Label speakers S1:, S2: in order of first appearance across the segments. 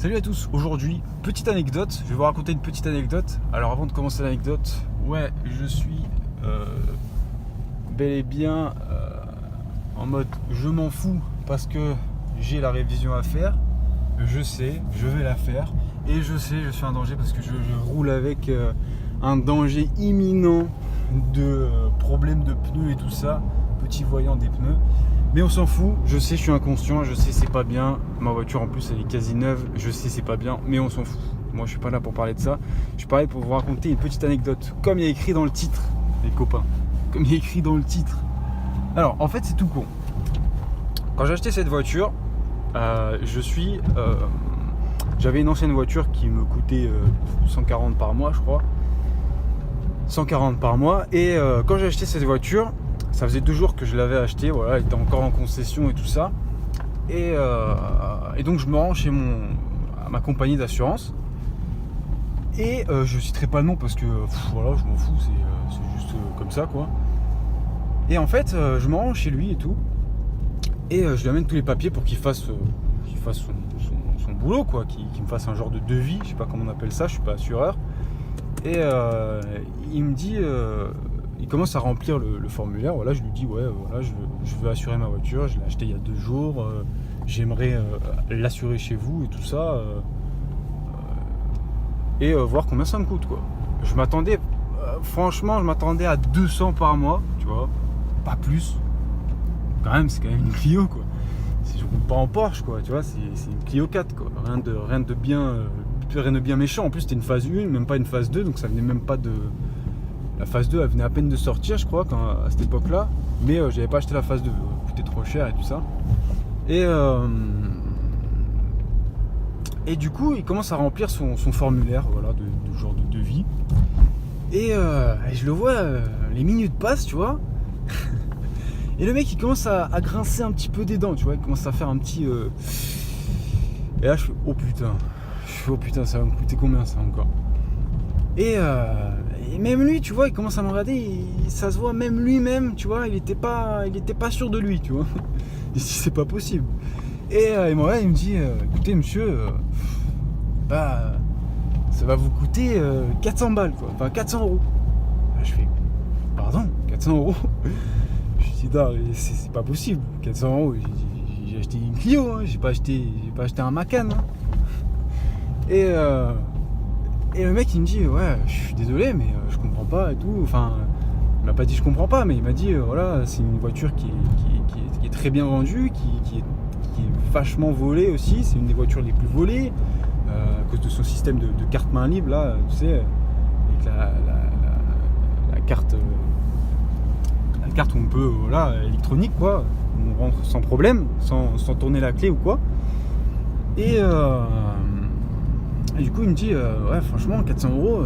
S1: Salut à tous, aujourd'hui, petite anecdote, je vais vous raconter une petite anecdote. Alors avant de commencer l'anecdote, je suis bel et bien en mode je m'en fous parce que j'ai la révision à faire. Je sais, je vais la faire et je sais, je suis un danger parce que je roule avec un danger imminent de problème de pneus et tout ça, petit voyant des pneus. Mais on s'en fout, je sais, je suis inconscient, je sais c'est pas bien. Ma voiture en plus elle est quasi neuve, je sais c'est pas bien, mais on s'en fout. Moi je suis pas là pour parler de ça, je suis pas là pour vous raconter une petite anecdote, comme il y a écrit dans le titre, les copains. Comme il y a écrit dans le titre. Alors en fait c'est tout con. Quand j'ai acheté cette voiture, j'avais une ancienne voiture qui me coûtait 140 par mois je crois. 140 par mois et quand j'ai acheté cette voiture, ça faisait 2 jours que je l'avais acheté, voilà, elle était encore en concession et tout ça. Et donc je me rends chez à ma compagnie d'assurance. Et je citerai pas le nom parce que voilà, je m'en fous, c'est juste comme ça quoi. Et en fait, je me rends chez lui et tout. Et je lui amène tous les papiers pour qu'il fasse son boulot quoi, qu'il me fasse un genre de devis, je sais pas comment on appelle ça, je suis pas assureur. Et il me dit, il commence à remplir le formulaire. Voilà, je lui dis voilà, je veux assurer ma voiture, je l'ai acheté il y a 2 jours, j'aimerais l'assurer chez vous et tout ça, et voir combien ça me coûte quoi. Je m'attendais, franchement, je m'attendais à 200 par mois, tu vois, pas plus. Quand même, c'est quand même une Clio quoi. Si je roule pas en Porsche quoi, tu vois, c'est une Clio 4 quoi. Rien de bien méchant. En plus, c'était une phase 1, même pas une phase 2, donc ça venait même pas de. La phase 2, elle venait à peine de sortir, je crois, à cette époque-là. Mais j'avais pas acheté la phase 2, elle coûtait trop cher et tout ça. Et du coup, il commence à remplir son formulaire, voilà, de genre de devis. Et je le vois, les minutes passent, tu vois. Et le mec, il commence à grincer un petit peu des dents, tu vois. Il commence à faire un petit. Et là, je fais oh putain, ça va me coûter combien ça encore? Et même lui, tu vois, il commence à me regarder, ça se voit, même lui-même, tu vois, il était pas sûr de lui, tu vois. Il se dit, c'est pas possible. Et il me dit, écoutez, monsieur, ça va vous coûter 400 balles, quoi, enfin 400 euros. Là, je fais, pardon, 400 euros? Je dis, non, c'est pas possible, 400 euros, j'ai acheté une Clio, hein, j'ai pas acheté un Macan. Hein. Et le mec il me dit je suis désolé mais je comprends pas et tout. Enfin il m'a pas dit je comprends pas, mais il m'a dit voilà, c'est une voiture qui est très bien vendue, qui est vachement volée aussi. C'est une des voitures les plus volées à cause de son système de carte main libre là, tu sais, avec la carte où on peut électronique quoi, on rentre sans problème, sans tourner la clé ou quoi. Et du coup il me dit franchement 400 euros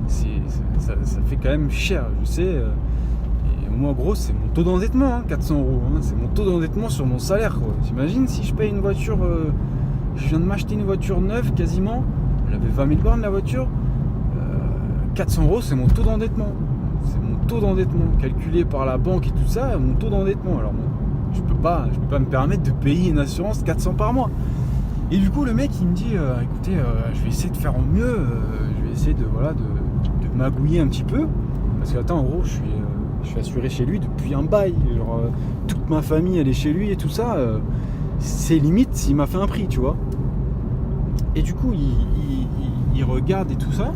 S1: ça fait quand même cher, je sais. Et moi en gros c'est mon taux d'endettement, 400 euros, hein, c'est mon taux d'endettement sur mon salaire quoi. T'imagines si je paye une voiture, je viens de m'acheter une voiture neuve quasiment, elle avait 20 000 bornes la voiture, 400 euros c'est mon taux d'endettement. C'est mon taux d'endettement calculé par la banque et tout ça, mon taux d'endettement. Alors moi, je peux pas me permettre de payer une assurance 400 par mois. Et du coup le mec il me dit écoutez, je vais essayer de faire au mieux, je vais essayer de magouiller un petit peu, parce que attends, en gros je suis assuré chez lui depuis un bail, genre, toute ma famille elle est chez lui et tout ça, c'est limite il m'a fait un prix, tu vois. Et du coup il regarde et tout ça,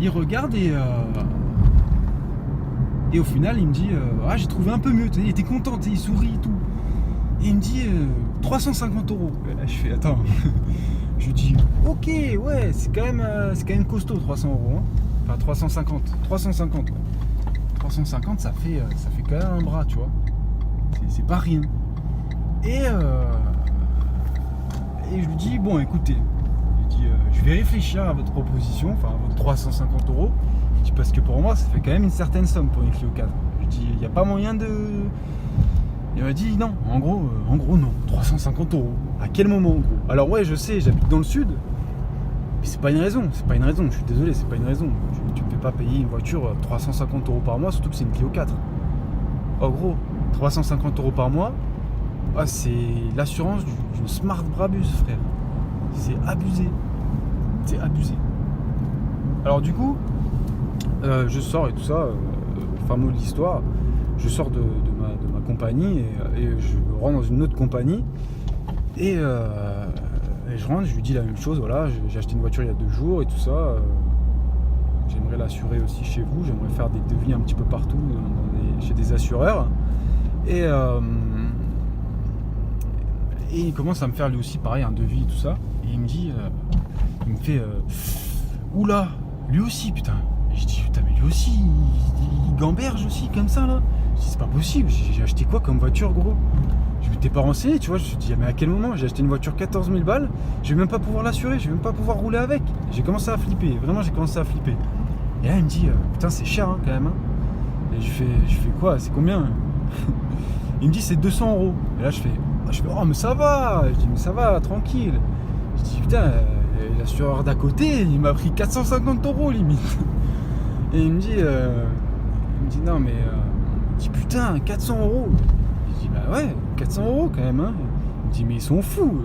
S1: il regarde et au final il me dit j'ai trouvé un peu mieux, il était content, il sourit et tout. Et il me dit 350 euros. Je fais attends. Je lui dis ok, ouais, c'est quand même costaud 300 euros. Hein. Enfin 350. 350, ouais. 350 ça fait quand même un bras, tu vois. C'est pas rien. Et je lui dis bon écoutez, je vais réfléchir à votre proposition, enfin à votre 350 euros. Je dis parce que pour moi ça fait quand même une certaine somme pour une Clio 4. Je dis il n'y a pas moyen de. Il m'a dit non, en gros non, 350 euros. À quel moment en gros? Alors ouais, je sais, j'habite dans le sud, mais c'est pas une raison, je suis désolé, c'est pas une raison. Tu me fais pas payer une voiture 350 euros par mois, surtout que c'est une Clio 4. En gros, 350 euros par mois, Ah, c'est l'assurance d'une Smart Brabus, frère. C'est abusé. C'est abusé. Alors du coup, je sors et tout ça, fin mot de l'histoire, je sors de ma compagnie et je rentre dans une autre compagnie et je rentre, je lui dis la même chose, voilà, j'ai acheté une voiture il y a 2 jours et tout ça, j'aimerais l'assurer aussi chez vous, j'aimerais faire des devis un petit peu partout chez des assureurs et il commence à me faire lui aussi pareil un devis et tout ça et il me dit, il me fait oula, lui aussi putain. Et je dis putain mais lui aussi il gamberge aussi comme ça là. Je dis c'est pas possible, j'ai acheté quoi comme voiture gros? Je m'étais pas renseigné tu vois, je me suis dit mais à quel moment? J'ai acheté une voiture 14 000 balles, je vais même pas pouvoir l'assurer, je vais même pas pouvoir rouler avec. J'ai commencé à flipper, vraiment j'ai commencé à flipper. Et là il me dit putain c'est cher hein, quand même hein. Et je fais quoi, c'est combien? Il me dit c'est 200 €. Et là je fais oh mais ça va. Je dis mais ça va, tranquille. Je dis putain l'assureur d'à côté il m'a pris 450 € limite. Et il me dit non mais il me dit putain 400 €. Je dis bah ouais 400 € quand même hein. Il me dit mais ils sont fous.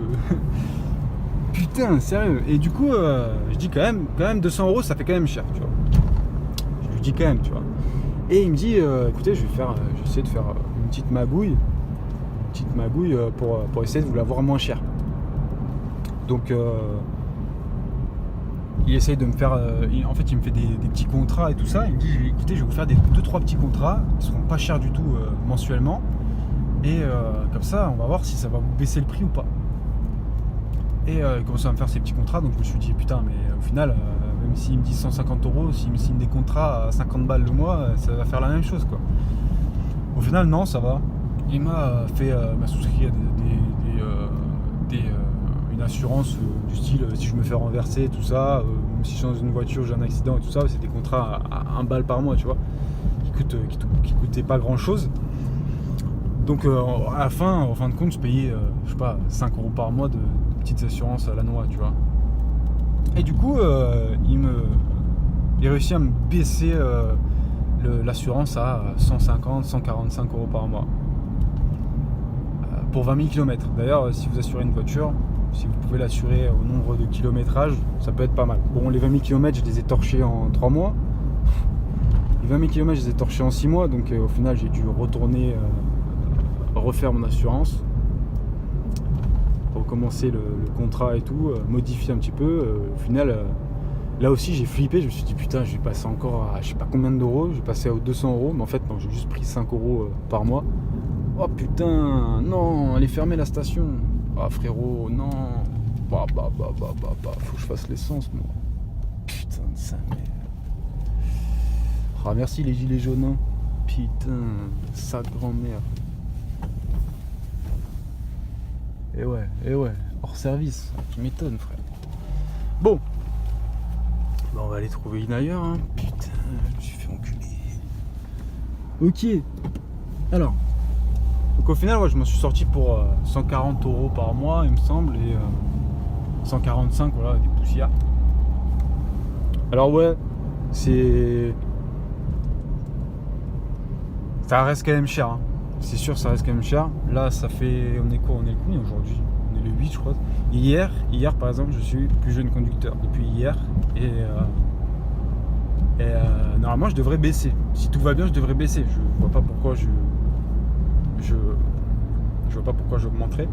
S1: Putain sérieux. Et du coup je dis quand même 200 € ça fait quand même cher tu vois. Je lui dis quand même tu vois. Et il me dit écoutez je vais essayer de faire une petite magouille pour essayer de vous l'avoir moins cher. Donc il essaye de me faire en fait il me fait des petits contrats et tout ça. Il me dit écoutez je vais vous faire 2-3 petits contrats qui seront pas chers du tout mensuellement et comme ça on va voir si ça va vous baisser le prix ou pas. Et il commence à me faire ces petits contrats, donc je me suis dit putain mais au final même s'il me dit 150 €, s'il me signe des contrats à 50 balles le mois, ça va faire la même chose quoi. Au final non ça va. Il m'a souscrit à une assurance du style si je me fais renverser tout ça, même si je suis dans une voiture, j'ai un accident et tout ça, c'est des contrats à 1 balle par mois tu vois, qui coûtaient pas grand chose. Donc en fin de compte je payais je sais pas 5 € par mois de petites assurances à la noix tu vois. Et du coup il réussit à me baisser l'assurance à 150-145 € par mois pour 20 000 km. D'ailleurs si vous assurez une voiture, si vous pouvez l'assurer au nombre de kilométrage, ça peut être pas mal. Bon les 20 000 km je les ai torchés en 3 mois. Les 20 000 km je les ai torchés en 6 mois, donc au final j'ai dû retourner refaire mon assurance, recommencer le contrat et tout, modifier un petit peu. Au final là aussi j'ai flippé, je me suis dit putain je vais passer encore à je sais pas combien d'euros, je vais passer à 200 €, mais en fait non j'ai juste pris 5 € par mois. Oh putain non, elle est fermée la station. Ah frérot non, faut que je fasse l'essence moi. Putain de sa mère. Ah merci les gilets jaunes hein. Putain, sa grand-mère. Et ouais, hors service, tu m'étonnes frère. Bon, bah, on va aller trouver une ailleurs hein. Putain, je me suis fait enculer. Ok, alors, donc au final ouais, je m'en suis sorti pour 140 € par mois il me semble, et 145 voilà, des poussières. Alors ouais, ça reste quand même cher hein. C'est sûr ça reste quand même cher. Là ça fait, on est quoi, on est le combien aujourd'hui? On est le 8 je crois. Hier par exemple je suis plus jeune conducteur depuis hier et normalement je devrais baisser. Si tout va bien je devrais baisser. Je vois pas pourquoi je vois pas pourquoi j'augmenterais.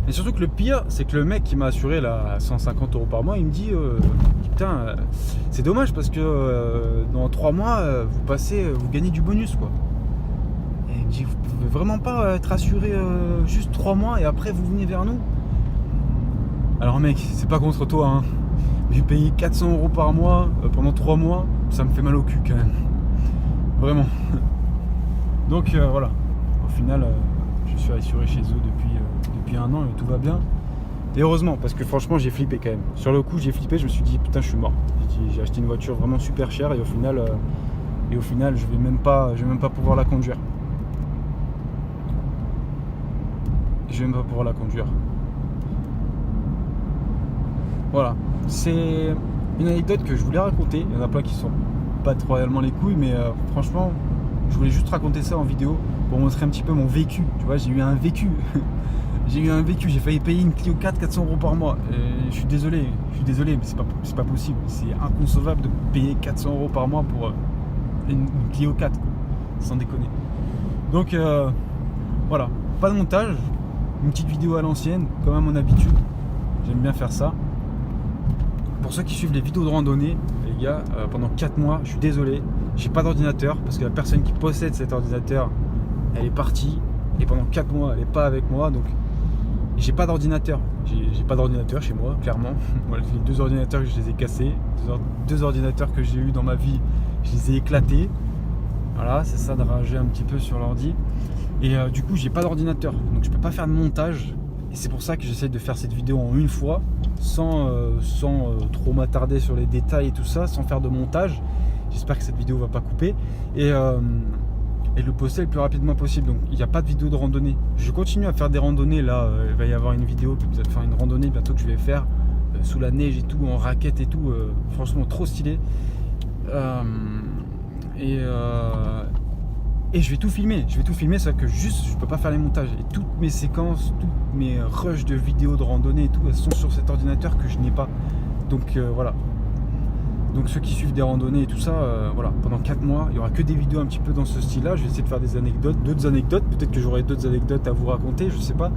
S1: Et surtout que le pire c'est que le mec qui m'a assuré là à 150 € par mois il me dit putain c'est dommage parce que dans 3 mois vous gagnez du bonus quoi. Et il me dit vous pouvez vraiment pas être assuré juste 3 mois et après vous venez vers nous. Alors mec c'est pas contre toi hein, mais payer 400 € par mois pendant 3 mois ça me fait mal au cul quand même. Vraiment. Donc voilà, au final je suis assuré chez eux depuis 1 an et tout va bien. Et heureusement parce que franchement j'ai flippé quand même. Sur le coup j'ai flippé, je me suis dit putain je suis mort. J'ai acheté une voiture vraiment super chère et au final je vais même pas pouvoir la conduire. Voilà, c'est une anecdote que je voulais raconter. Il y en a plein qui sont pas trop réellement les couilles, mais franchement je voulais juste raconter ça en vidéo pour montrer un petit peu mon vécu. Tu vois, j'ai eu un vécu. J'ai failli payer une Clio 4 400 € par mois. Et je suis désolé, mais c'est pas possible. C'est inconcevable de payer 400 € par mois pour une Clio 4, quoi. Sans déconner. Donc voilà, pas de montage, une petite vidéo à l'ancienne, comme à mon habitude. J'aime bien faire ça. Pour ceux qui suivent les vidéos de randonnée, les gars, pendant 4 mois, je suis désolé, j'ai pas d'ordinateur parce que la personne qui possède cet ordinateur, elle est partie et pendant 4 mois, elle est pas avec moi, donc j'ai pas d'ordinateur. J'ai pas d'ordinateur chez moi, clairement. Voilà, les 2 ordinateurs que je les ai cassés, 2 ordinateurs que j'ai eu dans ma vie, je les ai éclatés. Voilà, c'est ça de rager un petit peu sur l'ordi. Et du coup, j'ai pas d'ordinateur, donc je peux pas faire de montage. Et c'est pour ça que j'essaie de faire cette vidéo en une fois, sans trop m'attarder sur les détails et tout ça, sans faire de montage. J'espère que cette vidéo va pas couper. Et le poster le plus rapidement possible. Donc il n'y a pas de vidéo de randonnée. Je continue à faire des randonnées. Là, il va y avoir une vidéo, enfin une randonnée bientôt que je vais faire sous la neige et tout, en raquette et tout. Franchement, trop stylé. Et je vais tout filmer, c'est que juste je peux pas faire les montages. Et toutes mes séquences, toutes mes rushs de vidéos de randonnée et tout, elles sont sur cet ordinateur que je n'ai pas. Donc voilà. Donc ceux qui suivent des randonnées et tout ça, voilà, pendant 4 mois, il n'y aura que des vidéos un petit peu dans ce style-là. Je vais essayer de faire des anecdotes, d'autres anecdotes. Peut-être que j'aurai d'autres anecdotes à vous raconter, je sais pas.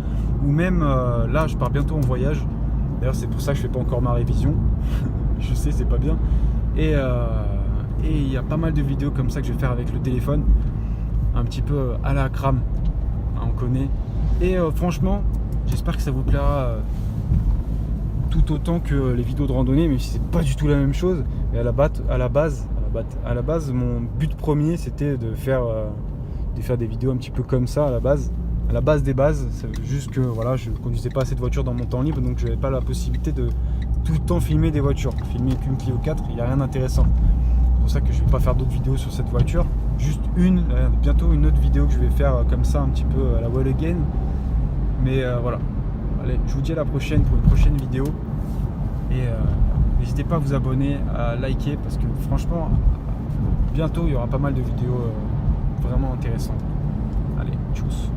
S1: Ou même là, je pars bientôt en voyage. D'ailleurs, c'est pour ça que je fais pas encore ma révision. Je sais, c'est pas bien. Et il y a pas mal de vidéos comme ça que je vais faire avec le téléphone. Un petit peu à la crame, on connaît. Et franchement, j'espère que ça vous plaira tout autant que les vidéos de randonnée, même si c'est pas du tout la même chose. Et à la base, mon but premier, c'était de faire des vidéos un petit peu comme ça à la base des bases. C'est juste que voilà, je conduisais pas assez de voitures dans mon temps libre, donc je n'avais pas la possibilité de tout le temps filmer des voitures. Filmer qu'une Clio 4, il n'y a rien d'intéressant. C'est pour ça que je vais pas faire d'autres vidéos sur cette voiture. Juste bientôt une autre vidéo que je vais faire comme ça, un petit peu à la wall again. Mais voilà. Allez, je vous dis à la prochaine pour une prochaine vidéo. Et n'hésitez pas à vous abonner, à liker, parce que franchement, bientôt il y aura pas mal de vidéos vraiment intéressantes. Allez, tchuss.